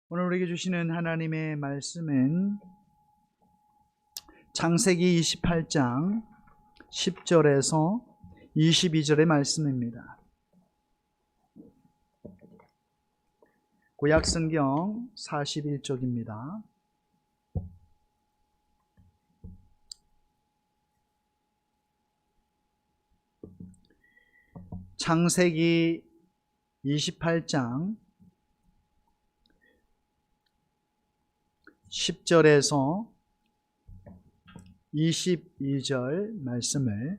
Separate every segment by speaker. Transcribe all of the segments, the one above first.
Speaker 1: 오늘 우리에게 주시는 하나님의 말씀은 창세기 28장 10절에서 22절의 말씀입니다. 구약성경 41쪽입니다. 창세기 28장 10절에서 22절 말씀을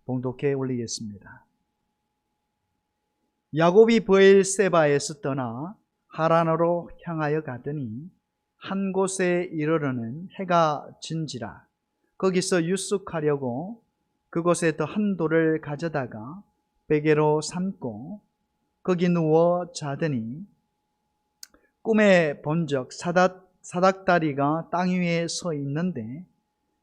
Speaker 1: 봉독해 올리겠습니다. 야곱이 브엘세바에서 떠나 하란으로 향하여 가더니 한 곳에 이르러는 해가 진지라. 거기서 유숙하려고 그곳에 더 한 돌을 가져다가 베개로 삼고 거기 누워 자더니 꿈에 본적 사닥다리가 땅 위에 서 있는데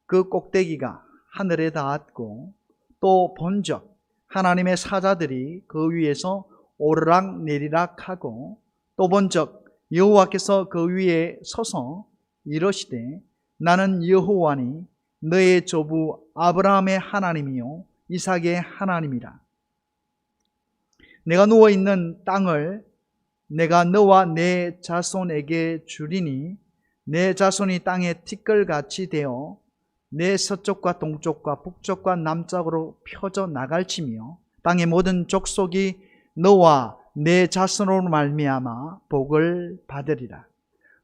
Speaker 1: 그 꼭대기가 하늘에 닿았고, 또 본적 하나님의 사자들이 그 위에서 오르락 내리락 하고, 또 본적 여호와께서 그 위에 서서 이르시되 나는 여호와니 너의 조부 아브라함의 하나님이요 이삭의 하나님이라. 내가 누워있는 땅을 내가 너와 내 자손에게 주리니 내 자손이 땅의 티끌같이 되어 내 서쪽과 동쪽과 북쪽과 남쪽으로 펴져 나갈지며 땅의 모든 족속이 너와 내 자손으로 말미암아 복을 받으리라.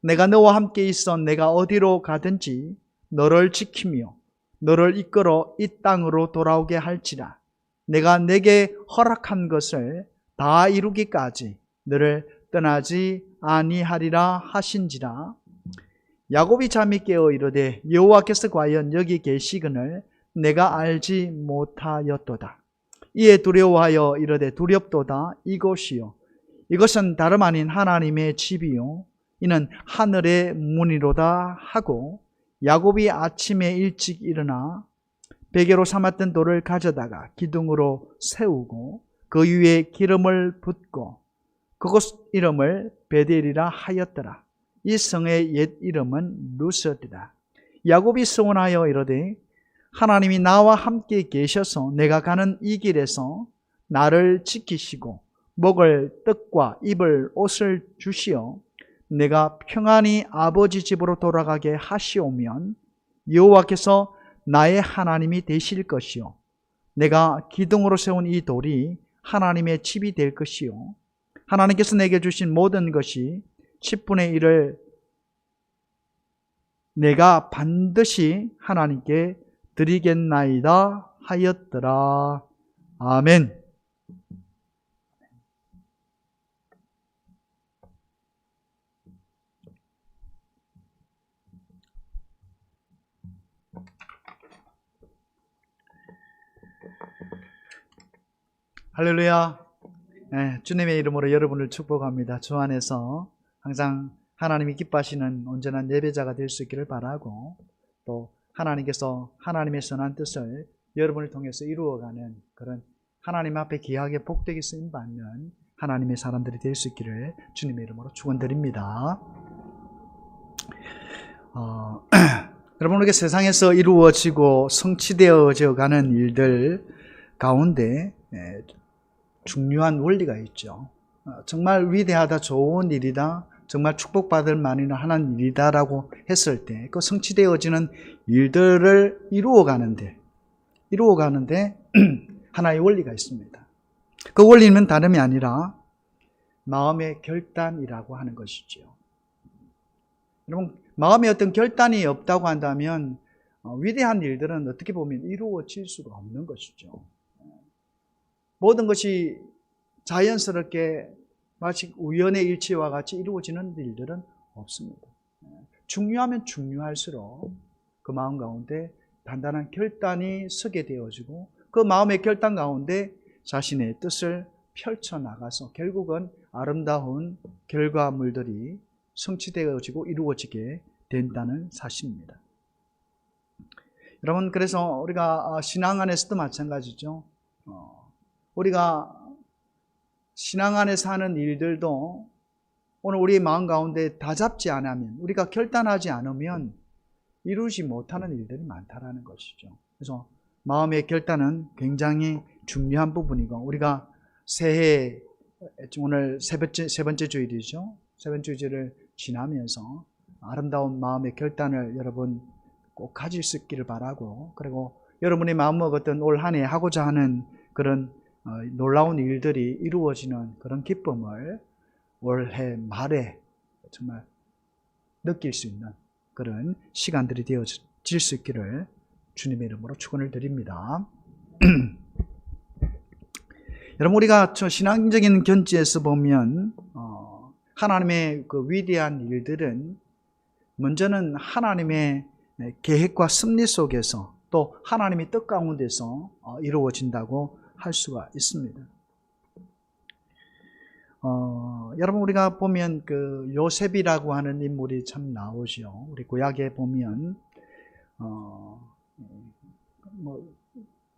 Speaker 1: 내가 너와 함께 있어 내가 어디로 가든지 너를 지키며 너를 이끌어 이 땅으로 돌아오게 할지라. 내가 내게 허락한 것을 다 이루기까지 너를 떠나지 아니하리라 하신지라. 야곱이 잠이 깨어 이르되 여호와께서 과연 여기 계시거늘 내가 알지 못하였도다. 이에 두려워하여 이르되 두렵도다. 이곳이요 이것은 다름 아닌 하나님의 집이요 이는 하늘의 문이로다 하고, 야곱이 아침에 일찍 일어나 베개로 삼았던 돌을 가져다가 기둥으로 세우고 그 위에 기름을 붓고 그곳 이름을 베델이라 하였더라. 이 성의 옛 이름은 루스더라. 야곱이 서원하여 이르되 하나님이 나와 함께 계셔서 내가 가는 이 길에서 나를 지키시고 먹을 떡과 입을 옷을 주시어 내가 평안히 아버지 집으로 돌아가게 하시오면 여호와께서 나의 하나님이 되실 것이요 내가 기둥으로 세운 이 돌이 하나님의 집이 될 것이요 하나님께서 내게 주신 모든 것이 10분의 1을 내가 반드시 하나님께 드리겠나이다 하였더라. 아멘. 할렐루야. 네, 주님의 이름으로 여러분을 축복합니다. 주 안에서 항상 하나님이 기뻐하시는 온전한 예배자가 될 수 있기를 바라고, 또 하나님께서 하나님의 선한 뜻을 여러분을 통해서 이루어가는 그런 하나님 앞에 귀하게 복되게 쓰임받는 하나님의 사람들이 될 수 있기를 주님의 이름으로 축원드립니다. 여러분, 우리가 세상에서 이루어지고 성취되어져 가는 일들 가운데 중요한 원리가 있죠. 정말 위대하다, 좋은 일이다, 정말 축복받을 만한 하나님 일이다라고 했을 때 그 성취되어지는 일들을 이루어가는데 하나의 원리가 있습니다. 그 원리는 다름이 아니라 마음의 결단이라고 하는 것이죠. 여러분, 마음에 어떤 결단이 없다고 한다면 위대한 일들은 어떻게 보면 이루어질 수가 없는 것이죠. 모든 것이 자연스럽게 마치 우연의 일치와 같이 이루어지는 일들은 없습니다. 중요하면 중요할수록 그 마음 가운데 단단한 결단이 서게 되어지고 그 마음의 결단 가운데 자신의 뜻을 펼쳐나가서 결국은 아름다운 결과물들이 성취되어지고 이루어지게 된다는 사실입니다. 여러분, 그래서 우리가 신앙 안에서도 마찬가지죠. 우리가 신앙 안에 사는 일들도 오늘 우리의 마음 가운데 다 잡지 않으면, 우리가 결단하지 않으면 이루지 못하는 일들이 많다라는 것이죠. 그래서 마음의 결단은 굉장히 중요한 부분이고, 우리가 새해, 오늘 세 번째 주일이죠. 세 번째 주일을 지나면서 아름다운 마음의 결단을 여러분 꼭 가질 수 있기를 바라고, 그리고 여러분의 마음먹었던 올 한 해 하고자 하는 그런 놀라운 일들이 이루어지는 그런 기쁨을 올해 말에 정말 느낄 수 있는 그런 시간들이 되어질 수 있기를 주님의 이름으로 축원을 드립니다. 여러분, 우리가 신앙적인 견지에서 보면 하나님의 그 위대한 일들은 먼저는 하나님의 계획과 섭리 속에서, 또 하나님의 뜻 가운데서 이루어진다고 할 수가 있습니다. 여러분, 우리가 보면 그 요셉이라고 하는 인물이 참 나오죠. 우리 구약에 보면 뭐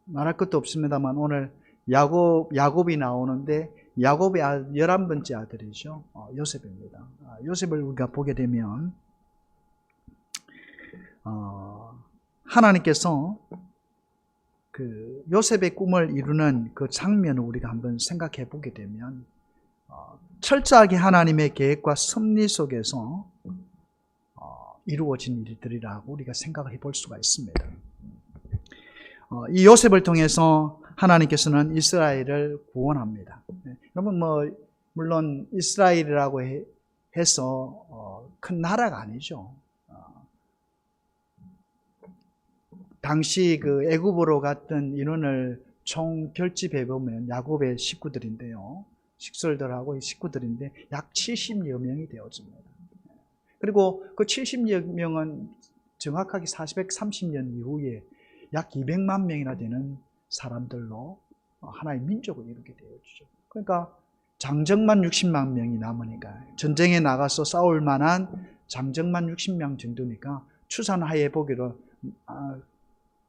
Speaker 1: 말할 것도 없습니다만 오늘 야곱이 나오는데, 야곱의 11번째 아들이죠. 요셉입니다. 요셉을 우리가 보게 되면 하나님께서 그 요셉의 꿈을 이루는 그 장면을 우리가 한번 생각해 보게 되면 철저하게 하나님의 계획과 섭리 속에서 이루어진 일들이라고 우리가 생각해 볼 수가 있습니다. 이 요셉을 통해서 하나님께서는 이스라엘을 구원합니다. 여러분, 물론 이스라엘이라고 해서 큰 나라가 아니죠. 당시 그 애굽으로 갔던 인원을 총 결집해 보면 야곱의 식구들인데요, 식솔들하고 이 식구들인데 약 70여 명이 되어집니다. 그리고 그 70여 명은 정확하게 430년 이후에 약 200만 명이나 되는 사람들로 하나의 민족을 이루게 되어지죠. 그러니까 장정만 60만 명이 남으니까, 전쟁에 나가서 싸울 만한 장정만 60명 정도니까 추산하에 보기로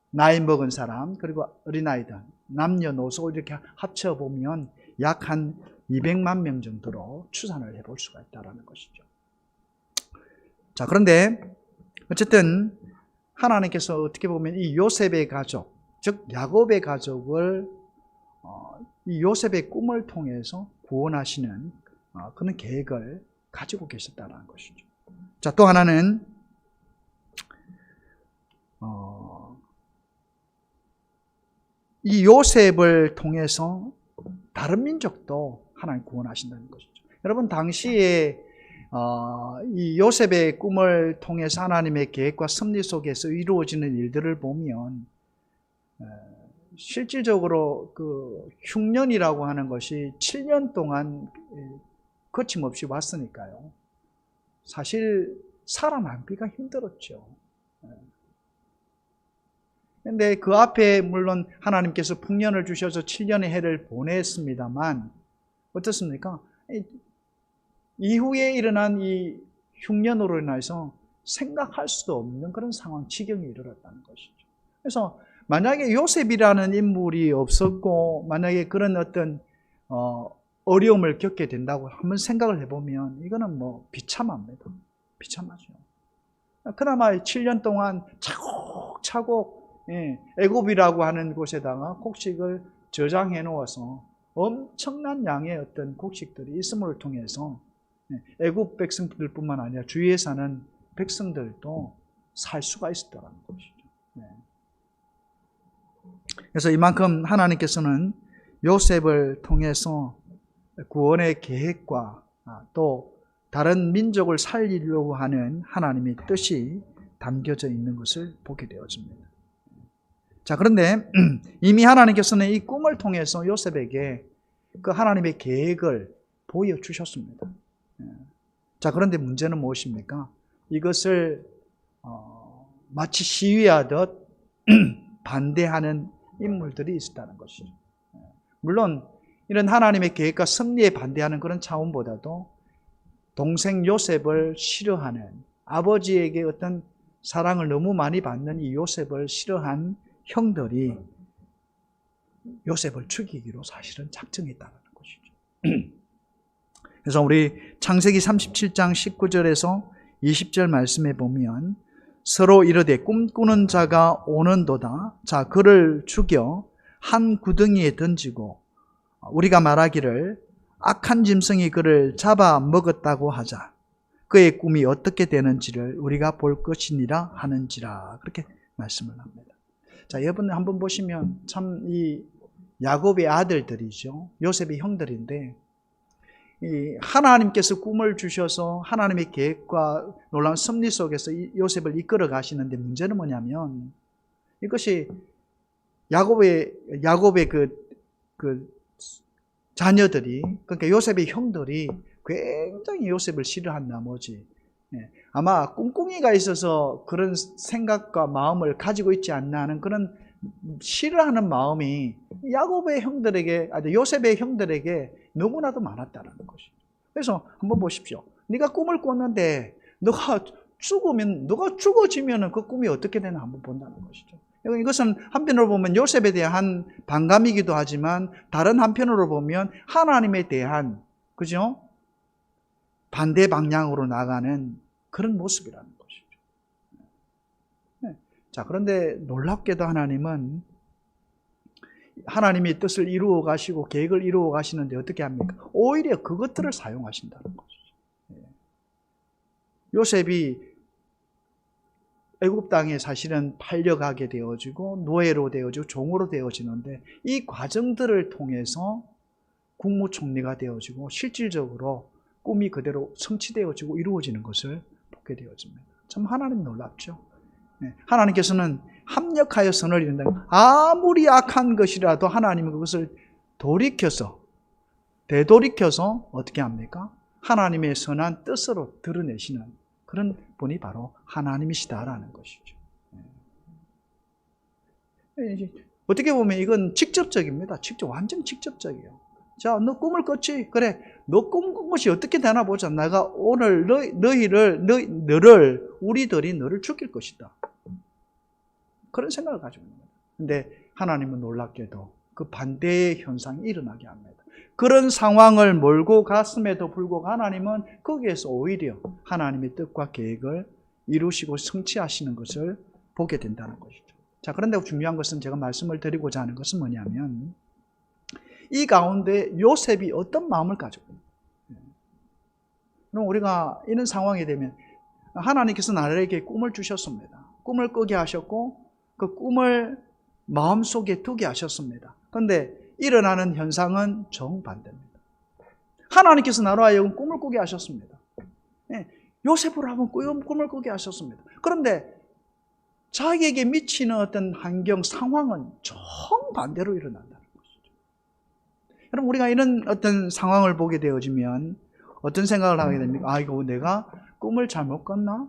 Speaker 1: 나이 먹은 사람, 그리고 어린아이들, 남녀노소 이렇게 합쳐보면 약 한 200만 명 정도로 추산을 해볼 수가 있다는 것이죠. 자, 그런데 어쨌든 하나님께서 어떻게 보면 이 요셉의 가족, 즉 야곱의 가족을 이 요셉의 꿈을 통해서 구원하시는 그런 계획을 가지고 계셨다는 것이죠. 자, 또 하나는 이 요셉을 통해서 다른 민족도 하나님 구원하신다는 것이죠. 여러분, 당시에 이 요셉의 꿈을 통해서 하나님의 계획과 섭리 속에서 이루어지는 일들을 보면 실질적으로 그 흉년이라고 하는 것이 7년 동안 거침없이 왔으니까요. 사실 살아남기가 힘들었죠. 그런데 그 앞에 물론 하나님께서 풍년을 주셔서 7년의 해를 보냈습니다만 어떻습니까? 이후에 일어난 이 흉년으로 인해서 생각할 수도 없는 그런 상황, 지경에 이르렀다는 것이죠. 그래서 만약에 요셉이라는 인물이 없었고 만약에 그런 어떤 어려움을 겪게 된다고 한번 생각을 해보면 이거는 비참합니다. 비참하죠. 그나마 7년 동안 차곡차곡 애굽이라고 하는 곳에다가 곡식을 저장해 놓아서 엄청난 양의 어떤 곡식들이 있음을 통해서 애굽 백성들뿐만 아니라 주위에 사는 백성들도 살 수가 있었다는 것이죠. 그래서 이만큼 하나님께서는 요셉을 통해서 구원의 계획과 또 다른 민족을 살리려고 하는 하나님의 뜻이 담겨져 있는 것을 보게 되어집니다. 자, 그런데 이미 하나님께서는 이 꿈을 통해서 요셉에게 그 하나님의 계획을 보여주셨습니다. 자, 그런데 문제는 무엇입니까? 이것을 마치 시위하듯 반대하는 인물들이 있었다는 것이죠. 물론 이런 하나님의 계획과 섭리에 반대하는 그런 차원보다도 동생 요셉을 싫어하는, 아버지에게 어떤 사랑을 너무 많이 받는 이 요셉을 싫어한 형들이 요셉을 죽이기로 사실은 작정했다는 것이죠. 그래서 우리 창세기 37장 19절에서 20절 말씀에 보면 서로 이르되 꿈꾸는 자가 오는도다. 자, 그를 죽여 한 구덩이에 던지고 우리가 말하기를 악한 짐승이 그를 잡아 먹었다고 하자. 그의 꿈이 어떻게 되는지를 우리가 볼 것이니라 하는지라. 그렇게 말씀을 합니다. 자, 여러분 한번 보시면 참 이 야곱의 아들들이죠. 요셉의 형들인데 이 하나님께서 꿈을 주셔서 하나님의 계획과 놀라운 섭리 속에서 요셉을 이끌어 가시는데 문제는 뭐냐면 이것이 야곱의 그 자녀들이, 그러니까 요셉의 형들이 굉장히 요셉을 싫어한 나머지 아마 꿍꿍이가 있어서 그런 생각과 마음을 가지고 있지 않나 하는 그런 싫어하는 마음이 야곱의 형들에게, 요셉의 형들에게 너무나도 많았다는 것이죠. 그래서 한번 보십시오. 네가 꿈을 꿨는데 너가 죽어지면 그 꿈이 어떻게 되나 한번 본다는 것이죠. 이것은 한편으로 보면 요셉에 대한 반감이기도 하지만 다른 한편으로 보면 하나님에 대한, 그죠? 반대 방향으로 나가는 그런 모습이라는 것이죠. 자, 그런데 놀랍게도 하나님은 하나님의 뜻을 이루어 가시고 계획을 이루어 가시는데 어떻게 합니까? 오히려 그것들을 사용하신다는 것이죠. 요셉이 애굽 땅에 사실은 팔려가게 되어지고 노예로 되어지고 종으로 되어지는데 이 과정들을 통해서 국무총리가 되어지고 실질적으로 꿈이 그대로 성취되어지고 이루어지는 것을 보게 되어집니다. 참 하나님 놀랍죠. 하나님께서는 합력하여 선을 이룬다. 아무리 악한 것이라도 하나님은 그것을 되돌이켜서 어떻게 합니까? 하나님의 선한 뜻으로 드러내시는 그런 분이 바로 하나님이시다라는 것이죠. 어떻게 보면 이건 직접적입니다. 완전 직접적이에요. 자, 너 꿈을 꿨지? 그래, 너 꿈꾼 것이 어떻게 되나 보자. 내가 오늘 우리들이 너를 죽일 것이다. 그런 생각을 가지고 있는 거예요. 근데 하나님은 놀랍게도 그 반대의 현상이 일어나게 합니다. 그런 상황을 몰고 갔음에도 불구하고 하나님은 거기에서 오히려 하나님의 뜻과 계획을 이루시고 성취하시는 것을 보게 된다는 것이죠. 자, 그런데 중요한 것은 제가 말씀을 드리고자 하는 것은 뭐냐면 이 가운데 요셉이 어떤 마음을 가지고 있는가. 그럼 우리가 이런 상황이 되면 하나님께서 나에게 꿈을 주셨습니다. 꿈을 꾸게 하셨고 그 꿈을 마음속에 두게 하셨습니다. 그런데 일어나는 현상은 정반대입니다. 하나님께서 나로 하여금 꿈을 꾸게 하셨습니다. 요셉으로 하면 꿈을 꾸게 하셨습니다. 그런데 자기에게 미치는 어떤 환경, 상황은 정반대로 일어난다는 것이죠. 여러분, 우리가 이런 어떤 상황을 보게 되어지면 어떤 생각을 하게 됩니까? 이거 내가 꿈을 잘못 꿨나?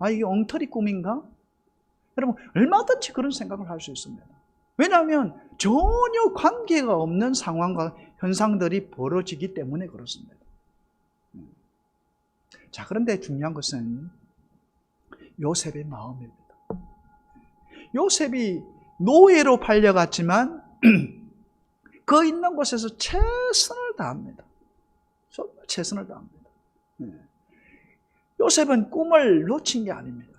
Speaker 1: 이게 엉터리 꿈인가? 여러분, 얼마든지 그런 생각을 할 수 있습니다. 왜냐하면 전혀 관계가 없는 상황과 현상들이 벌어지기 때문에 그렇습니다. 자, 그런데 중요한 것은 요셉의 마음입니다. 요셉이 노예로 팔려갔지만 그 있는 곳에서 최선을 다합니다. 최선을 다합니다. 요셉은 꿈을 놓친 게 아닙니다.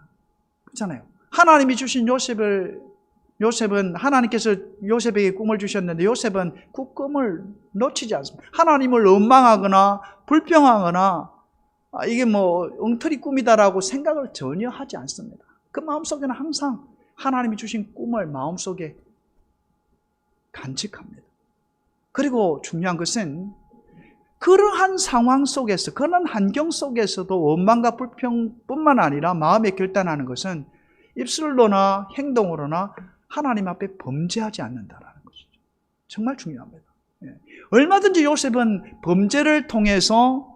Speaker 1: 그렇잖아요. 하나님이 주신 요셉은 하나님께서 요셉에게 꿈을 주셨는데 요셉은 그 꿈을 놓치지 않습니다. 하나님을 원망하거나 불평하거나 이게 뭐 엉터리 꿈이다라고 생각을 전혀 하지 않습니다. 그 마음속에는 항상 하나님이 주신 꿈을 마음속에 간직합니다. 그리고 중요한 것은 그러한 상황 속에서, 그런 환경 속에서도 원망과 불평뿐만 아니라 마음에 결단하는 것은 입술로나 행동으로나 하나님 앞에 범죄하지 않는다라는 것이죠. 정말 중요합니다. 얼마든지 요셉은 범죄를 통해서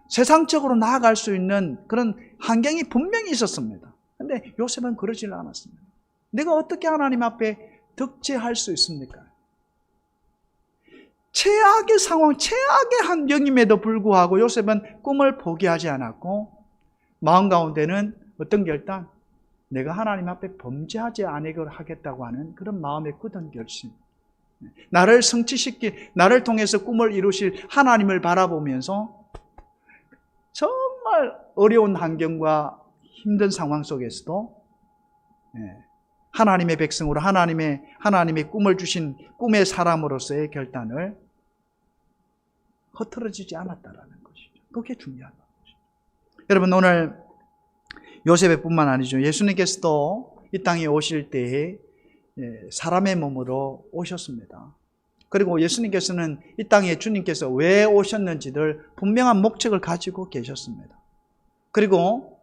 Speaker 1: 세상적으로 나아갈 수 있는 그런 환경이 분명히 있었습니다. 그런데 요셉은 그러지 않았습니다. 내가 어떻게 하나님 앞에 득죄할 수 있습니까? 최악의 상황, 최악의 환경임에도 불구하고 요셉은 꿈을 포기하지 않았고 마음 가운데는 어떤 결단? 내가 하나님 앞에 범죄하지 않으려 하겠다고 하는 그런 마음의 굳은 결심. 나를 성취시킬, 나를 통해서 꿈을 이루실 하나님을 바라보면서 어려운 환경과 힘든 상황 속에서도 하나님의 백성으로 하나님의 꿈을 주신 꿈의 사람으로서의 결단을 흐트러지지 않았다라는 것이죠. 그게 중요한 것이죠. 여러분, 오늘 요셉의 뿐만 아니죠. 예수님께서도 이 땅에 오실 때에 사람의 몸으로 오셨습니다. 그리고 예수님께서는 이 땅에 주님께서 왜 오셨는지를 분명한 목적을 가지고 계셨습니다. 그리고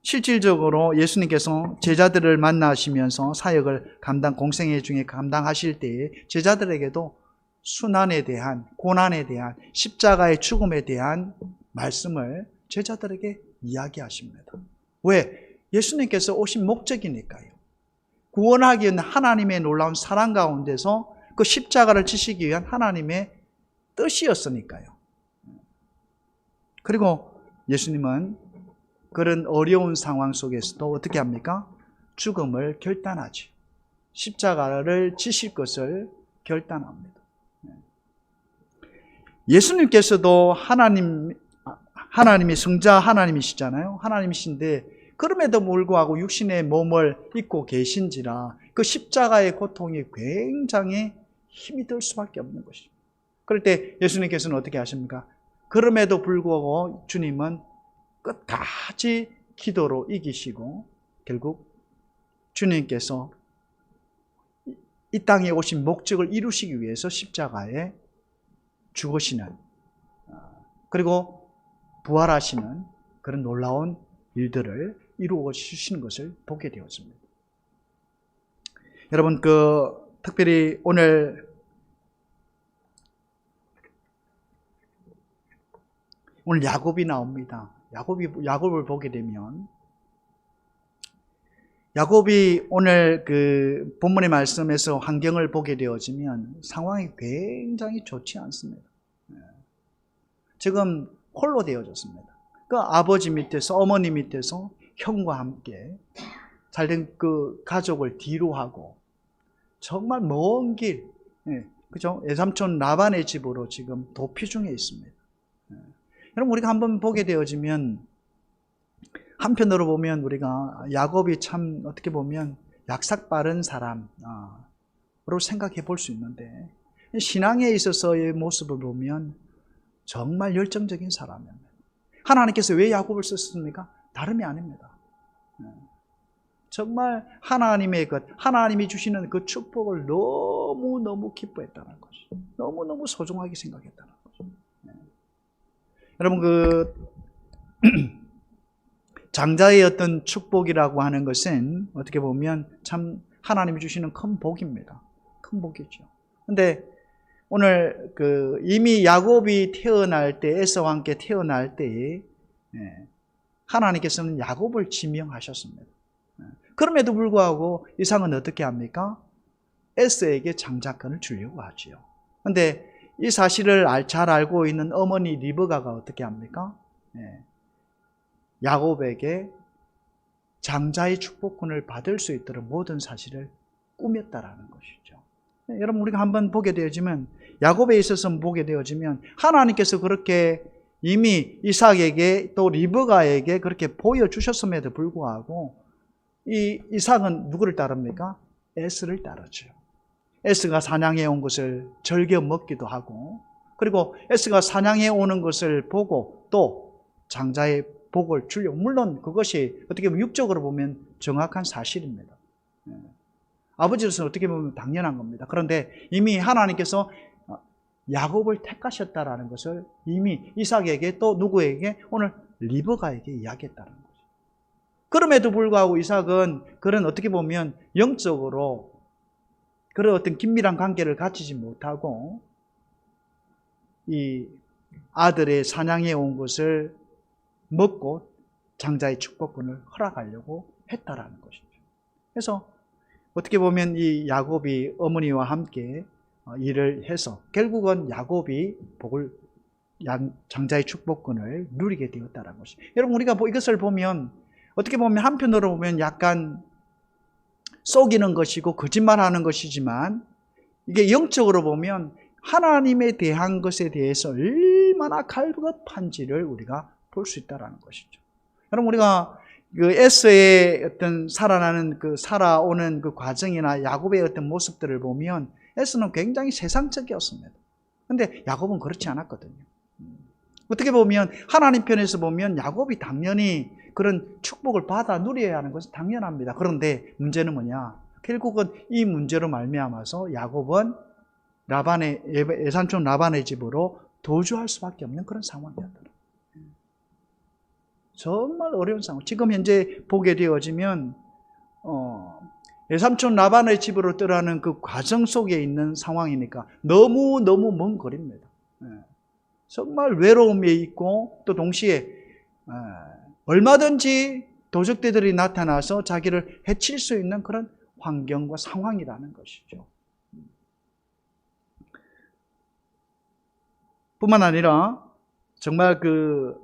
Speaker 1: 실질적으로 예수님께서 제자들을 만나시면서 사역을 공생애 중에 감당하실 때에 제자들에게도 순환에 대한, 고난에 대한, 십자가의 죽음에 대한 말씀을 제자들에게 이야기하십니다. 왜? 예수님께서 오신 목적이니까요. 구원하기 위한 하나님의 놀라운 사랑 가운데서 그 십자가를 지시기 위한 하나님의 뜻이었으니까요. 그리고 예수님은 그런 어려운 상황 속에서도 어떻게 합니까? 죽음을 결단하지. 십자가를 지실 것을 결단합니다. 예수님께서도 하나님의 성자 하나님이시잖아요. 하나님이신데 그럼에도 불구하고 육신의 몸을 입고 계신지라 그 십자가의 고통이 굉장히 힘이 들 수밖에 없는 것입니다. 그럴 때 예수님께서는 어떻게 하십니까? 그럼에도 불구하고 주님은 끝까지 기도로 이기시고 결국 주님께서 이 땅에 오신 목적을 이루시기 위해서 십자가에 죽으시는, 그리고 부활하시는 그런 놀라운 일들을 이루어 주시는 것을 보게 되었습니다. 여러분, 특별히 오늘 야곱이 나옵니다. 야곱을 보게 되면 야곱이 오늘 본문의 말씀에서 환경을 보게 되어지면 상황이 굉장히 좋지 않습니다. 지금 홀로 되어졌습니다. 아버지 밑에서, 어머니 밑에서 형과 함께 잘된 가족을 뒤로 하고 정말 먼 길, 그죠? 외삼촌 라반의 집으로 지금 도피 중에 있습니다. 여러분, 우리가 한번 보게 되어지면 한편으로 보면 우리가 야곱이 참 어떻게 보면 약삭 빠른 사람으로 생각해 볼 수 있는데 신앙에 있어서의 모습을 보면 정말 열정적인 사람입니다. 하나님께서 왜 야곱을 썼습니까? 다름이 아닙니다. 정말 하나님이 주시는 그 축복을 너무너무 기뻐했다는 것이죠. 너무너무 소중하게 생각했다는 거죠. 여러분, 장자의 어떤 축복이라고 하는 것은 어떻게 보면 참 하나님이 주시는 큰 복입니다. 큰 복이죠. 근데 오늘 이미 야곱이 태어날 때, 에서와 함께 태어날 때에 하나님께서는 야곱을 지명하셨습니다. 그럼에도 불구하고 이삭은 어떻게 합니까? 에서에게 장자권을 주려고 하지요. 근데 이 사실을 잘 알고 있는 어머니 리브가가 어떻게 합니까? 야곱에게 장자의 축복권을 받을 수 있도록 모든 사실을 꾸몄다라는 것이죠. 여러분, 우리가 한번 보게 되어지면 야곱에 있어서 보게 되어지면 하나님께서 그렇게 이미 이삭에게 또 리브가에게 그렇게 보여주셨음에도 불구하고 이 이삭은 누구를 따릅니까? 에스를 따르죠. 에스가 사냥해 온 것을 즐겨 먹기도 하고, 그리고 에스가 사냥해 오는 것을 보고 또 장자의 복을 주려고, 물론 그것이 어떻게 보면 육적으로 보면 정확한 사실입니다. 아버지로서는 어떻게 보면 당연한 겁니다. 그런데 이미 하나님께서 야곱을 택하셨다라는 것을 이미 이삭에게 또 누구에게? 오늘 리브가에게 이야기했다는 거죠. 그럼에도 불구하고 이삭은 그런 어떻게 보면 영적으로 그런 어떤 긴밀한 관계를 갖추지 못하고 이 아들의 사냥해 온 것을 먹고 장자의 축복권을 허락하려고 했다라는 것이죠. 그래서 어떻게 보면 이 야곱이 어머니와 함께 일을 해서 결국은 야곱이 장자의 축복권을 누리게 되었다는 것이죠. 여러분, 우리가 이것을 보면 어떻게 보면 한편으로 보면 약간 속이는 것이고 거짓말하는 것이지만 이게 영적으로 보면 하나님에 대한 것에 대해서 얼마나 갈급한지를 우리가 볼 수 있다는 것이죠. 여러분, 우리가 그 에서의 어떤 살아오는 그 과정이나 야곱의 어떤 모습들을 보면 에서는 굉장히 세상적이었습니다. 근데 야곱은 그렇지 않았거든요. 어떻게 보면 하나님 편에서 보면 야곱이 당연히 그런 축복을 받아 누려야 하는 것은 당연합니다. 그런데 문제는 뭐냐? 결국은 이 문제로 말미암아서 야곱은 외삼촌 라반의 집으로 도주할 수밖에 없는 그런 상황이었더라고요. 정말 어려운 상황. 지금 현재 보게 되어지면 외삼촌 라반의 집으로 떠나는 그 과정 속에 있는 상황이니까 너무너무 먼 거리입니다. 정말 외로움에 있고 또 동시에 얼마든지 도적들이 나타나서 자기를 해칠 수 있는 그런 환경과 상황이라는 것이죠. 뿐만 아니라 정말 그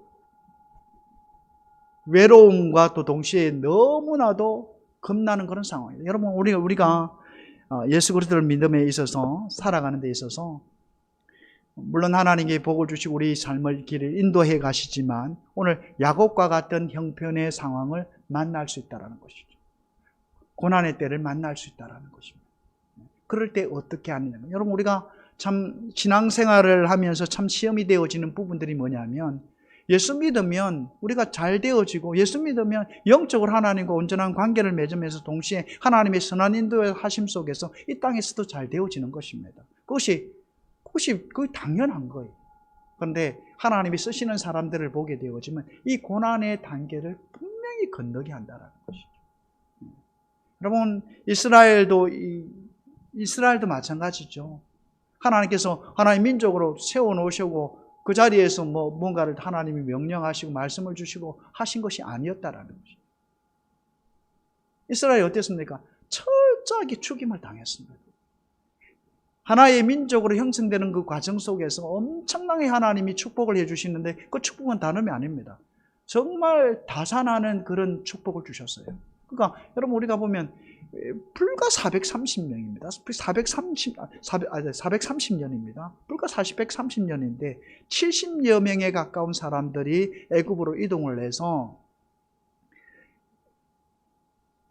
Speaker 1: 외로움과 또 동시에 너무나도 겁나는 그런 상황이에요. 여러분, 우리가 예수 그리스도를 믿음에 있어서 살아가는 데 있어서 물론 하나님께 복을 주시고 우리 삶의 길을 인도해 가시지만 오늘 야곱과 같은 형편의 상황을 만날 수 있다는 것이죠. 고난의 때를 만날 수 있다는 것입니다. 그럴 때 어떻게 하느냐. 여러분, 우리가 참 신앙생활을 하면서 참 시험이 되어지는 부분들이 뭐냐면 예수 믿으면 우리가 잘 되어지고 예수 믿으면 영적으로 하나님과 온전한 관계를 맺으면서 동시에 하나님의 선한 인도의 하심 속에서 이 땅에서도 잘 되어지는 것입니다. 그것이 당연한 거예요. 그런데 하나님이 쓰시는 사람들을 보게 되어지면 이 고난의 단계를 분명히 건너게 한다는 것이죠. 여러분, 이스라엘도 마찬가지죠. 하나님께서 하나님 민족으로 세워놓으시고 그 자리에서 뭔가를 하나님이 명령하시고 말씀을 주시고 하신 것이 아니었다라는 것이죠. 이스라엘이 어땠습니까? 철저하게 죽임을 당했습니다. 하나의 민족으로 형성되는 그 과정 속에서 엄청나게 하나님이 축복을 해주시는데 그 축복은 단음이 아닙니다. 정말 다산하는 그런 축복을 주셨어요. 그러니까 여러분, 우리가 보면 불과 430명입니다. 430년입니다. 불과 430년인데 70여 명에 가까운 사람들이 애굽으로 이동을 해서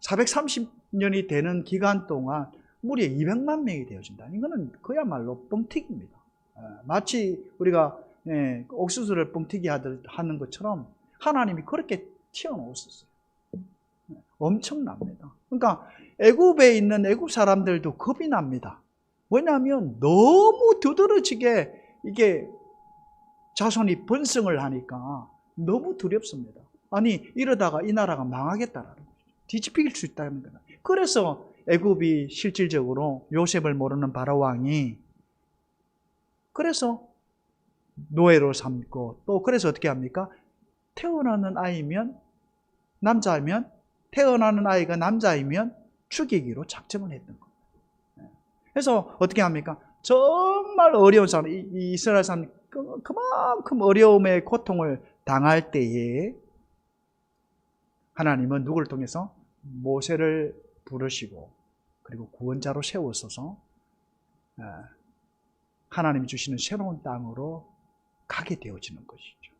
Speaker 1: 430년이 되는 기간 동안 무려 200만 명이 되어진다. 이거는 그야말로 뻥튀기입니다. 마치 우리가 옥수수를 뻥튀기 하는 것처럼 하나님이 그렇게 튀어놓았었어요. 엄청납니다. 그러니까 애굽에 있는 애굽 사람들도 겁이 납니다. 왜냐하면 너무 두드러지게 이게 자손이 번성을 하니까 너무 두렵습니다. 아니, 이러다가 이 나라가 망하겠다라는 거죠. 뒤집힐 수 있다는 거예요. 그래서 애굽이 실질적으로 요셉을 모르는 바로 왕이 그래서 노예로 삼고 또 그래서 어떻게 합니까? 태어나는 아이가 남자이면 죽이기로 작정을 했던 겁니다. 그래서 어떻게 합니까? 정말 어려운 사람, 이 이스라엘 사람이 그만큼 어려움의 고통을 당할 때에 하나님은 누구를 통해서? 모세를 부르시고 그리고 구원자로 세우셔서 하나님이 주시는 새로운 땅으로 가게 되어지는 것이죠.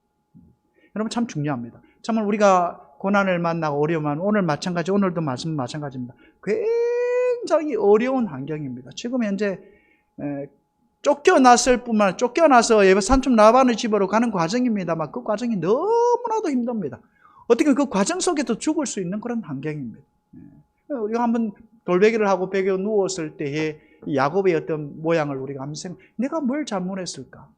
Speaker 1: 여러분, 참 중요합니다. 정말 우리가 고난을 만나고 어려움을 오늘도 마찬가지입니다. 굉장히 어려운 환경입니다. 지금 현재 쫓겨나서 삼촌 라반의 집으로 가는 과정입니다만 그 과정이 너무나도 힘듭니다. 어떻게 그 과정 속에도 죽을 수 있는 그런 환경입니다. 우리가 한번 돌베개를 하고 베개 누웠을 때에 야곱의 어떤 모양을 우리가 한번 내가 뭘 잘못했을까?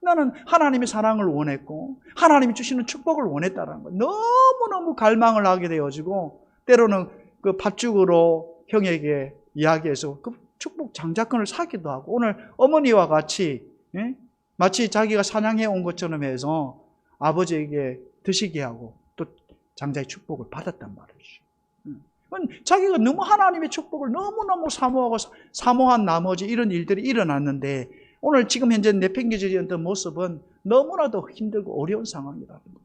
Speaker 1: 나는 하나님의 사랑을 원했고 하나님이 주시는 축복을 원했다는 거. 너무너무 갈망을 하게 되어지고 때로는 그 팥죽으로 형에게 이야기해서 그 축복 장자권을 사기도 하고 오늘 어머니와 같이 마치 자기가 사냥해 온 것처럼 해서 아버지에게 드시게 하고 또 장자의 축복을 받았단 말이죠. 자기가 너무 하나님의 축복을 너무너무 사모한 나머지 이런 일들이 일어났는데 오늘 지금 현재 내팽개쳐진 모습은 너무나도 힘들고 어려운 상황이라는 거예요.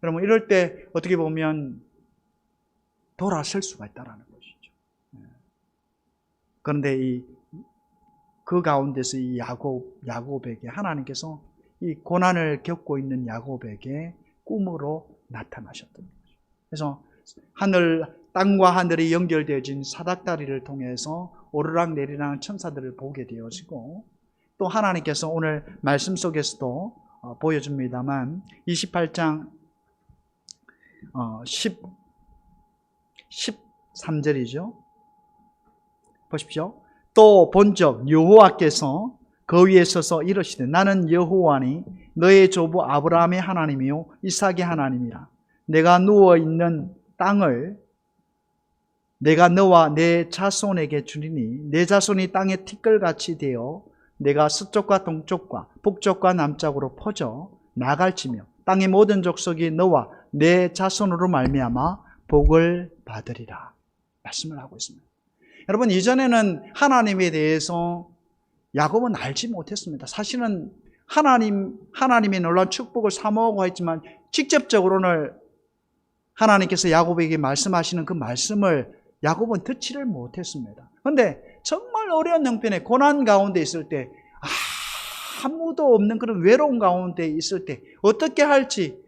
Speaker 1: 여러분, 이럴 때 어떻게 보면 돌아설 수가 있다는 것이죠. 그런데 그 가운데서 이 야곱에게 하나님께서 이 고난을 겪고 있는 야곱에게 꿈으로 나타나셨던 거죠. 그래서 땅과 하늘이 연결되어진 사닥다리를 통해서 오르락내리락 천사들을 보게 되어지고, 또 하나님께서 오늘 말씀 속에서도 보여줍니다만 28장 13절이죠. 보십시오. 또 본적 여호와께서 그 위에 서서 이르시되 나는 여호와니 너의 조부 아브라함의 하나님이요 이삭의 하나님이라. 내가 누워있는 땅을 내가 너와 내 자손에게 주리니 내 자손이 땅의 티끌같이 되어 내가 서쪽과 동쪽과 북쪽과 남쪽으로 퍼져 나갈지며 땅의 모든 족속이 너와 내 자손으로 말미암아 복을 받으리라 말씀을 하고 있습니다. 여러분, 이전에는 하나님에 대해서 야곱은 알지 못했습니다. 사실은 하나님의 놀라운 축복을 사모하고 했지만 직접적으로는 하나님께서 야곱에게 말씀하시는 그 말씀을 야곱은 듣지를 못했습니다. 그런데 정말 어려운 형편에 고난 가운데 있을 때, 아무도 없는 그런 외로운 가운데 있을 때 어떻게 할지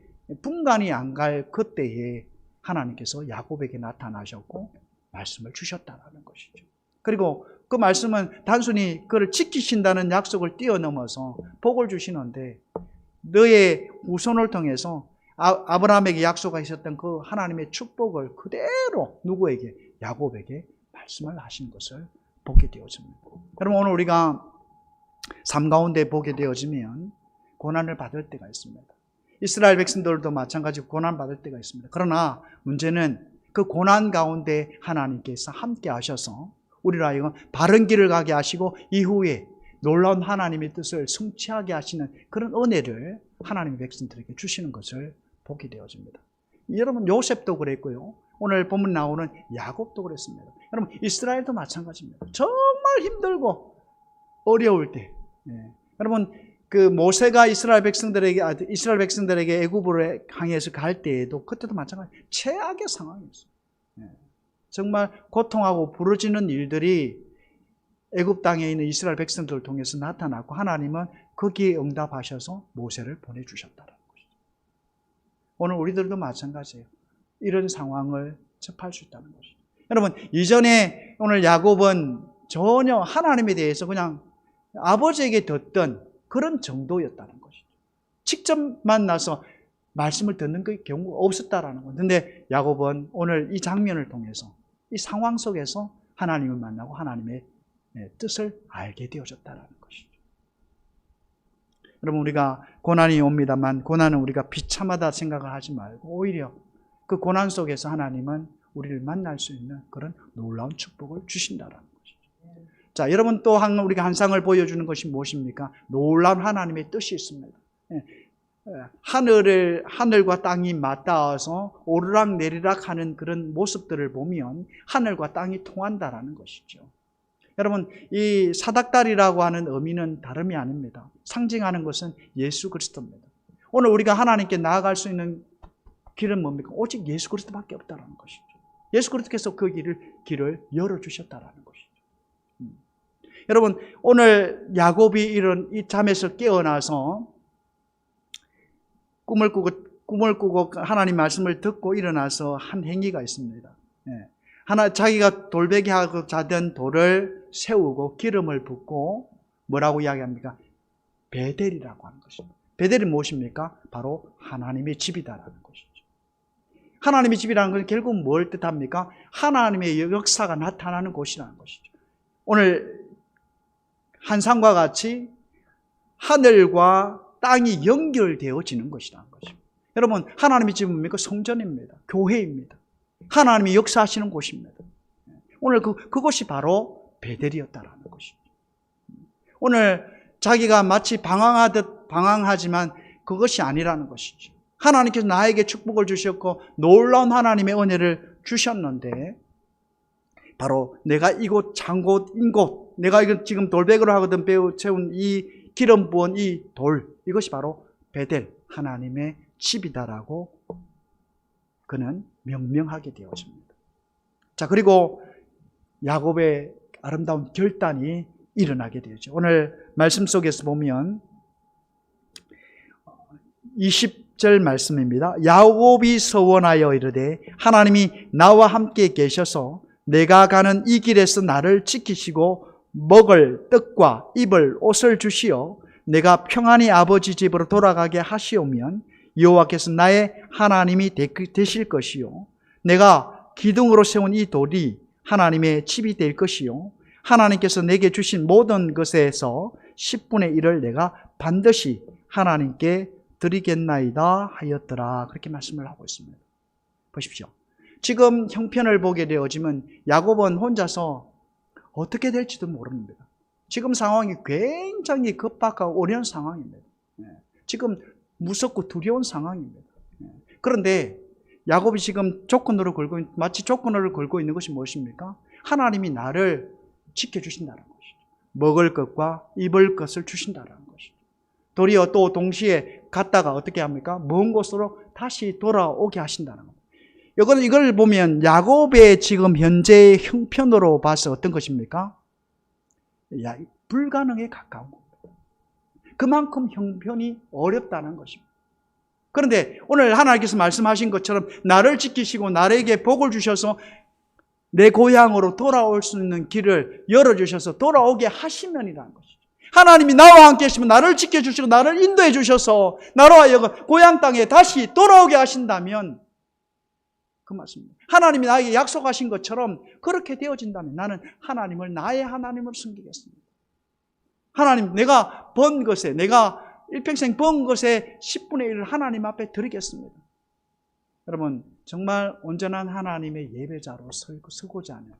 Speaker 1: 분간이 안 갈 그때에 하나님께서 야곱에게 나타나셨고 말씀을 주셨다는 것이죠. 그리고 그 말씀은 단순히 그를 지키신다는 약속을 뛰어넘어서 복을 주시는데, 너의 후손을 통해서 아브라함에게 약속하셨던 그 하나님의 축복을 그대로 누구에게? 야곱에게 말씀을 하신 것을 보게 되어집니다. 여러분, 오늘 우리가 삶 가운데 보게 되어지면 고난을 받을 때가 있습니다. 이스라엘 백성들도 마찬가지로 고난 받을 때가 있습니다. 그러나 문제는 그 고난 가운데 하나님께서 함께 하셔서 우리를 하여금 바른 길을 가게 하시고 이후에 놀라운 하나님의 뜻을 성취하게 하시는 그런 은혜를 하나님의 백성들에게 주시는 것을 보게 되어집니다. 여러분, 요셉도 그랬고요. 오늘 본문 나오는 야곱도 그랬습니다. 여러분, 이스라엘도 마찬가지입니다. 정말 힘들고 어려울 때, 여러분, 그 모세가 이스라엘 백성들에게 애굽으로 향해서 갈 때에도 그때도 마찬가지 최악의 상황이었어요. 정말 고통하고 부러지는 일들이 애굽 땅에 있는 이스라엘 백성들을 통해서 나타났고, 하나님은 거기에 응답하셔서 모세를 보내주셨다는 것이죠. 오늘 우리들도 마찬가지예요. 이런 상황을 접할 수 있다는 것이죠. 여러분, 이전에 오늘 야곱은 전혀 하나님에 대해서 그냥 아버지에게 듣던 그런 정도였다는 것이죠. 직접 만나서 말씀을 듣는 그 경우가 없었다라는 거예요. 그런데 야곱은 오늘 이 장면을 통해서 이 상황 속에서 하나님을 만나고 하나님의 뜻을 알게 되어졌다는 것이죠. 여러분, 우리가 고난이 옵니다만 고난은 우리가 비참하다 생각을 하지 말고 오히려 그 고난 속에서 하나님은 우리를 만날 수 있는 그런 놀라운 축복을 주신다는 것이죠. 자, 여러분, 또 우리가 한 상을 보여주는 것이 무엇입니까? 놀라운 하나님의 뜻이 있습니다. 하늘과 땅이 맞닿아서 오르락내리락 하는 그런 모습들을 보면 하늘과 땅이 통한다라는 것이죠. 여러분, 이 사닥다리라고 하는 의미는 다름이 아닙니다. 상징하는 것은 예수 그리스도입니다. 오늘 우리가 하나님께 나아갈 수 있는 길은 뭡니까? 오직 예수 그리스도밖에 없다라는 것이죠. 예수 그리스도께서 그 길을 열어주셨다라는 것이죠. 여러분, 오늘 야곱이 이런 이 잠에서 깨어나서 꿈을 꾸고 하나님 말씀을 듣고 일어나서 한 행위가 있습니다. 자기가 돌베개하고 자던 돌을 세우고 기름을 붓고 뭐라고 이야기합니까? 베델이라고 하는 것입니다. 베델이 무엇입니까? 바로 하나님의 집이다라는 것이죠. 하나님의 집이라는 것은 결국 뭘 뜻합니까? 하나님의 역사가 나타나는 곳이라는 것이죠. 오늘 한상과 같이 하늘과 땅이 연결되어지는 것이라는 것입니다. 여러분, 하나님의 집은 뭡니까? 성전입니다. 교회입니다. 하나님이 역사하시는 곳입니다. 오늘 그곳이 바로 베델이었다라는 것이죠. 오늘 자기가 마치 방황하지만 그것이 아니라는 것이죠. 하나님께서 나에게 축복을 주셨고 놀라운 하나님의 은혜를 주셨는데, 바로 내가 이곳 장곳인 곳, 내가 이거 지금 돌베개로 하거든 채운 이 기름 부은 이 돌, 이것이 바로 베델, 하나님의 집이다라고 그는 명명하게 되어집니다. 자, 그리고 야곱의 아름다운 결단이 일어나게 되죠. 오늘 말씀 속에서 보면 10절 말씀입니다. 야곱이 서원하여 이르되 하나님이 나와 함께 계셔서 내가 가는 이 길에서 나를 지키시고 먹을 떡과 입을 옷을 주시어 내가 평안히 아버지 집으로 돌아가게 하시오면 여호와께서 나의 하나님이 되실 것이요 내가 기둥으로 세운 이 돌이 하나님의 집이 될 것이요 하나님께서 내게 주신 모든 것에서 10분의 1을 내가 반드시 하나님께 드리겠나이다 하였더라. 그렇게 말씀을 하고 있습니다. 보십시오. 지금 형편을 보게 되어지면 야곱은 혼자서 어떻게 될지도 모릅니다. 지금 상황이 굉장히 급박하고 어려운 상황입니다. 지금 무섭고 두려운 상황입니다. 그런데 야곱이 지금 마치 조건을 걸고 있는 것이 무엇입니까? 하나님이 나를 지켜주신다는 것이죠. 먹을 것과 입을 것을 주신다는 것이죠. 도리어 또 동시에 갔다가 어떻게 합니까? 먼 곳으로 다시 돌아오게 하신다는 겁니다. 이걸 보면 야곱의 지금 현재의 형편으로 봐서 어떤 것입니까? 불가능에 가까운 겁니다. 그만큼 형편이 어렵다는 것입니다. 그런데 오늘 하나님께서 말씀하신 것처럼 나를 지키시고 나에게 복을 주셔서 내 고향으로 돌아올 수 있는 길을 열어주셔서 돌아오게 하시면이라는 것이죠. 하나님이 나와 함께 하시면 나를 지켜주시고 나를 인도해 주셔서 나로 하여금 고향 땅에 다시 돌아오게 하신다면 그 말씀입니다. 하나님이 나에게 약속하신 것처럼 그렇게 되어진다면 나는 하나님을 나의 하나님을 섬기겠습니다. 하나님, 내가 번 것에, 내가 일평생 번 것에 10분의 1을 하나님 앞에 드리겠습니다. 여러분, 정말 온전한 하나님의 예배자로 서고자 하는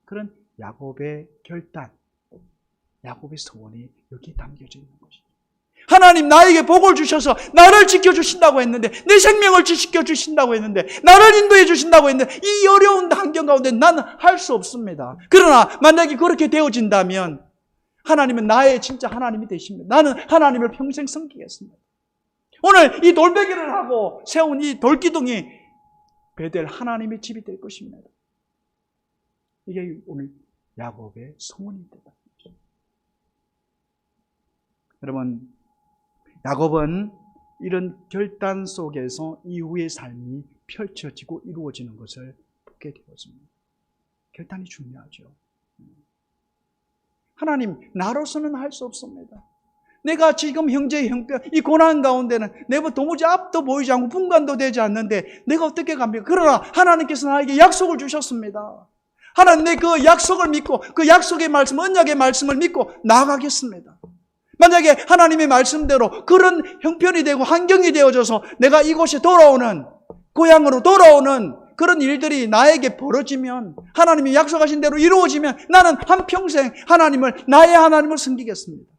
Speaker 1: 그런 야곱의 결단, 야곱의 소원이 여기 담겨져 있는 것이죠. 하나님 나에게 복을 주셔서 나를 지켜주신다고 했는데, 내 생명을 지켜주신다고 했는데, 나를 인도해 주신다고 했는데, 이 어려운 환경 가운데 나는 할 수 없습니다. 그러나 만약에 그렇게 되어진다면 하나님은 나의 진짜 하나님이 되십니다. 나는 하나님을 평생 섬기겠습니다. 오늘 이 돌베개를 하고 세운 이 돌기둥이 베델 하나님의 집이 될 것입니다. 이게 오늘 야곱의 소원이 되다. 여러분, 야곱은 이런 결단 속에서 이후의 삶이 펼쳐지고 이루어지는 것을 보게 되었습니다. 결단이 중요하죠. 하나님, 나로서는 할 수 없습니다. 내가 지금 형제의 형편, 이 고난 가운데는 내가 도무지 앞도 보이지 않고 분간도 되지 않는데 내가 어떻게 갑니까? 그러나 하나님께서 나에게 약속을 주셨습니다. 하나님, 내 그 약속을 믿고 그 약속의 말씀, 언약의 말씀을 믿고 나아가겠습니다. 만약에 하나님의 말씀대로 그런 형편이 되고 환경이 되어져서 내가 이곳에 돌아오는, 고향으로 돌아오는 그런 일들이 나에게 벌어지면, 하나님이 약속하신 대로 이루어지면 나는 한평생 하나님을, 나의 하나님을 섬기겠습니다.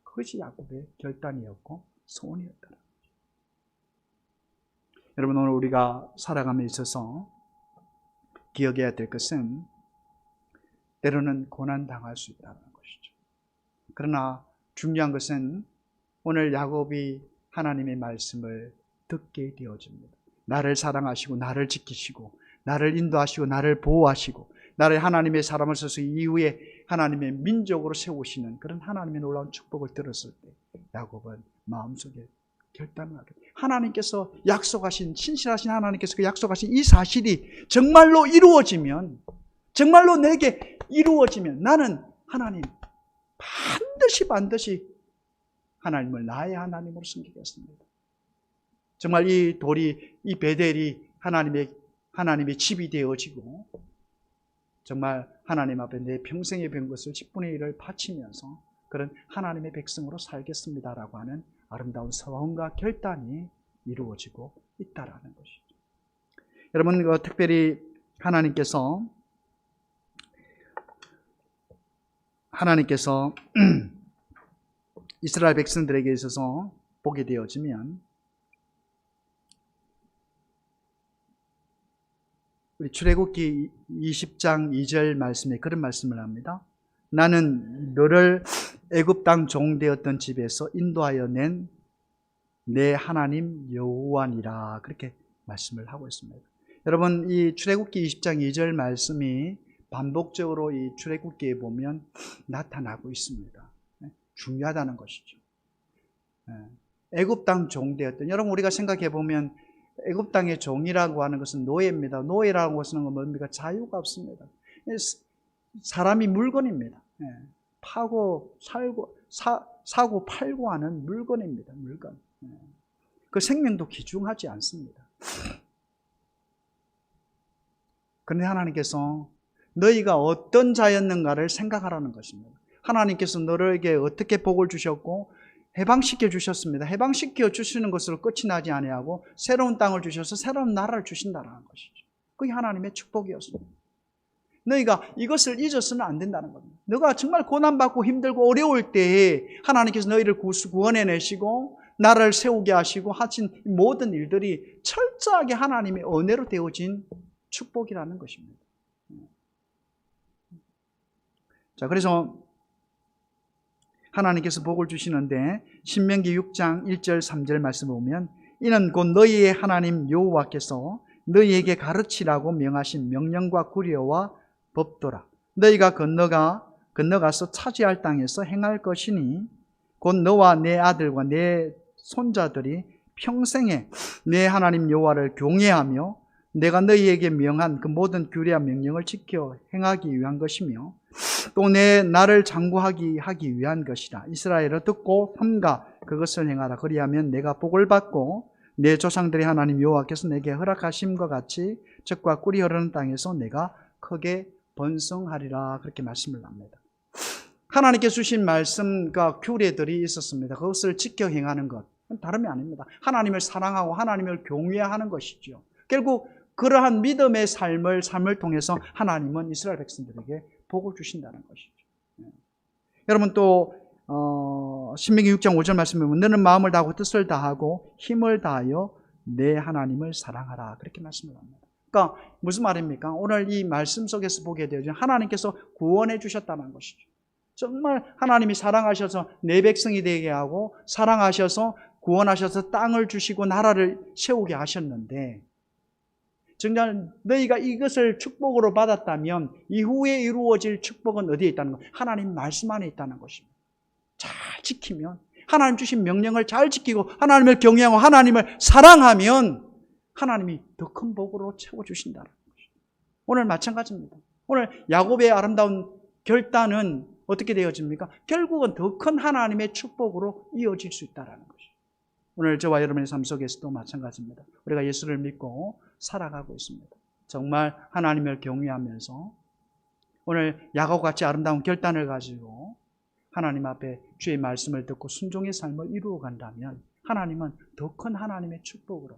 Speaker 1: 그것이 야곱의 결단이었고 소원이었다. 여러분, 오늘 우리가 살아감에 있어서 기억해야 될 것은 때로는 고난당할 수 있다는 것이죠. 그러나 중요한 것은 오늘 야곱이 하나님의 말씀을 듣게 되어집니다. 나를 사랑하시고 나를 지키시고 나를 인도하시고 나를 보호하시고 나를 하나님의 사람을 써서 이후에 하나님의 민족으로 세우시는 그런 하나님의 놀라운 축복을 들었을 때 야곱은 마음속에 결단을 하게 돼요. 하나님께서 약속하신, 신실하신 하나님께서 그 약속하신 이 사실이 정말로 이루어지면, 정말로 내게 이루어지면 나는 하나님 반드시 하나님을 나의 하나님으로 섬기겠습니다. 정말 이 돌이, 이 베델이 하나님의 집이 되어지고 정말 하나님 앞에 내 평생의 된 것을 10분의 1을 바치면서 그런 하나님의 백성으로 살겠습니다라고 하는 아름다운 소원과 결단이 이루어지고 있다라는 것이죠. 여러분, 특별히 하나님께서 이스라엘 백성들에게 있어서 보게 되어지면 우리 출애굽기 20장 2절 말씀에 그런 말씀을 합니다. 나는 너를 애굽 땅 종되었던 집에서 인도하여 낸 내 하나님 여호와니라. 그렇게 말씀을 하고 있습니다. 여러분, 이 출애굽기 20장 2절 말씀이 반복적으로 이 출애굽기에 보면 나타나고 있습니다. 중요하다는 것이죠. 애굽 땅 종 되었던, 여러분 우리가 생각해 보면 애굽 땅의 종이라고 하는 것은 노예입니다. 노예라고 하는 건 뭡니까? 자유가 없습니다. 사람이 물건입니다. 파고 살고 사고 팔고 하는 물건입니다. 물건. 그 생명도 귀중하지 않습니다. 그런데 하나님께서 너희가 어떤 자였는가를 생각하라는 것입니다. 하나님께서 너에게 어떻게 복을 주셨고 해방시켜 주셨습니다. 해방시켜 주시는 것으로 끝이 나지 아니하고 새로운 땅을 주셔서 새로운 나라를 주신다는 것이죠. 그게 하나님의 축복이었습니다. 너희가 이것을 잊어서는 안 된다는 겁니다. 너가 정말 고난받고 힘들고 어려울 때에 하나님께서 너희를 구원해내시고 나라를 세우게 하시고 하신 모든 일들이 철저하게 하나님의 은혜로 되어진 축복이라는 것입니다. 자, 그래서 하나님께서 복을 주시는데 신명기 6장 1절 3절 말씀 보면 이는 곧 너희의 하나님 여호와께서 너희에게 가르치라고 명하신 명령과 구려와 법도라. 너희가 건너가서 차지할 땅에서 행할 것이니 곧 너와 내 아들과 내 손자들이 평생에 내 하나님 여호와를 경외하며 내가 너희에게 명한 그 모든 규례와 명령을 지켜 행하기 위한 것이며 또 내 나를 장구하기 위한 것이라. 이스라엘을 듣고 삼가 그것을 행하라. 그리하면 내가 복을 받고 내 조상들의 하나님 여호와께서 내게 허락하심과 같이 젖과 꿀이 흐르는 땅에서 내가 크게 번성하리라. 그렇게 말씀을 합니다. 하나님께 주신 말씀과 규례들이 있었습니다. 그것을 지켜 행하는 것, 다름이 아닙니다. 하나님을 사랑하고 하나님을 경외하는 것이죠. 결국 그러한 믿음의 삶을 통해서 하나님은 이스라엘 백성들에게 복을 주신다는 것이죠. 여러분 또 신명기 6장 5절 말씀에 보면 너는 마음을 다하고 뜻을 다하고 힘을 다하여 내 하나님을 사랑하라. 그렇게 말씀을 합니다. 그러니까 무슨 말입니까? 오늘 이 말씀 속에서 보게 되죠. 하나님께서 구원해 주셨다는 것이죠. 정말 하나님이 사랑하셔서 내 백성이 되게 하고 사랑하셔서 구원하셔서 땅을 주시고 나라를 세우게 하셨는데 정말 너희가 이것을 축복으로 받았다면 이후에 이루어질 축복은 어디에 있다는 것? 하나님 말씀 안에 있다는 것입니다. 잘 지키면, 하나님 주신 명령을 잘 지키고 하나님을 경외하고 하나님을 사랑하면 하나님이 더 큰 복으로 채워주신다는 것입니다. 오늘 마찬가지입니다. 오늘 야곱의 아름다운 결단은 어떻게 되어집니까? 결국은 더 큰 하나님의 축복으로 이어질 수 있다는 것입니다. 오늘 저와 여러분의 삶 속에서도 마찬가지입니다. 우리가 예수를 믿고 살아가고 있습니다. 정말 하나님을 경외하면서 오늘 야곱같이 아름다운 결단을 가지고 하나님 앞에 주의 말씀을 듣고 순종의 삶을 이루어 간다면 하나님은 더 큰 하나님의 축복으로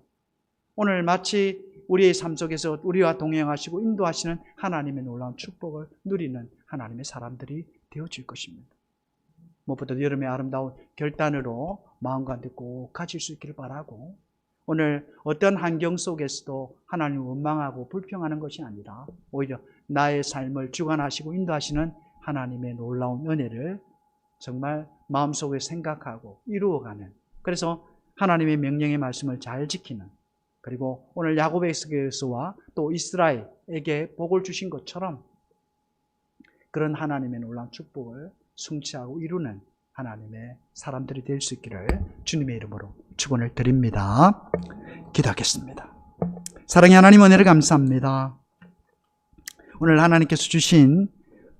Speaker 1: 오늘 마치 우리의 삶 속에서 우리와 동행하시고 인도하시는 하나님의 놀라운 축복을 누리는 하나님의 사람들이 되어질 것입니다. 무엇보다도 여러분의 아름다운 결단으로 마음 가운데 꼭 가질 수 있기를 바라고 오늘 어떤 환경 속에서도 하나님을 원망하고 불평하는 것이 아니라 오히려 나의 삶을 주관하시고 인도하시는 하나님의 놀라운 은혜를 정말 마음속에 생각하고 이루어가는, 그래서 하나님의 명령의 말씀을 잘 지키는, 그리고 오늘 야곱에게서와 또 이스라엘에게 복을 주신 것처럼 그런 하나님의 놀라운 축복을 성취하고 이루는 하나님의 사람들이 될 수 있기를 주님의 이름으로 축원을 드립니다. 기도하겠습니다. 사랑의 하나님, 은혜를 감사합니다. 오늘 하나님께서 주신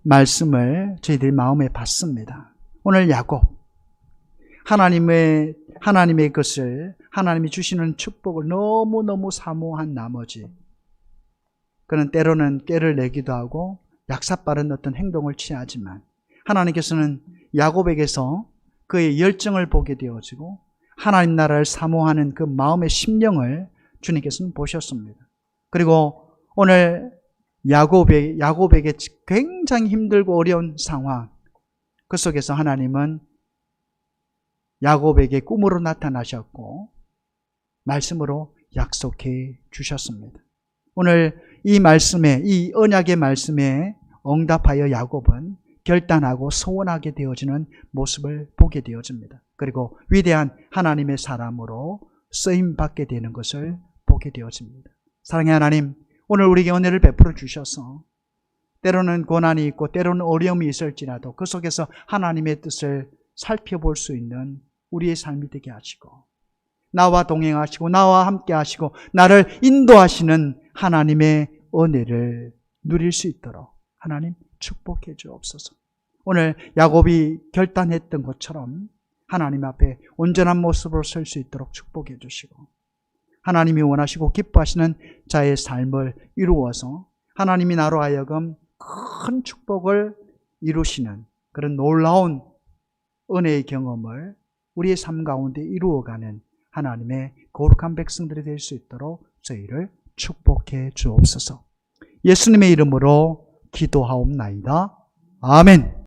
Speaker 1: 말씀을 저희들 마음에 받습니다. 오늘 야곱, 하나님의 것을, 하나님이 주시는 축복을 너무너무 사모한 나머지 그는 때로는 꾀를 내기도 하고 약삭빠른 어떤 행동을 취하지만 하나님께서는 야곱에게서 그의 열정을 보게 되어지고 하나님 나라를 사모하는 그 마음의 심령을 주님께서는 보셨습니다. 그리고 오늘 야곱에게 굉장히 힘들고 어려운 상황, 그 속에서 하나님은 야곱에게 꿈으로 나타나셨고 말씀으로 약속해 주셨습니다. 오늘 이 말씀에, 이 언약의 말씀에 응답하여 야곱은 결단하고 소원하게 되어지는 모습을 보게 되어집니다. 그리고 위대한 하나님의 사람으로 쓰임받게 되는 것을 보게 되어집니다. 사랑의 하나님, 오늘 우리에게 은혜를 베풀어 주셔서 때로는 고난이 있고 때로는 어려움이 있을지라도 그 속에서 하나님의 뜻을 살펴볼 수 있는 우리의 삶이 되게 하시고 나와 동행하시고 나와 함께 하시고 나를 인도하시는 하나님의 은혜를 누릴 수 있도록 하나님 축복해 주옵소서. 오늘 야곱이 결단했던 것처럼 하나님 앞에 온전한 모습으로 설 수 있도록 축복해 주시고 하나님이 원하시고 기뻐하시는 자의 삶을 이루어서 하나님이 나로 하여금 큰 축복을 이루시는 그런 놀라운 은혜의 경험을 우리의 삶 가운데 이루어가는 하나님의 거룩한 백성들이 될 수 있도록 저희를 축복해 주옵소서. 예수님의 이름으로 기도하옵나이다. 아멘.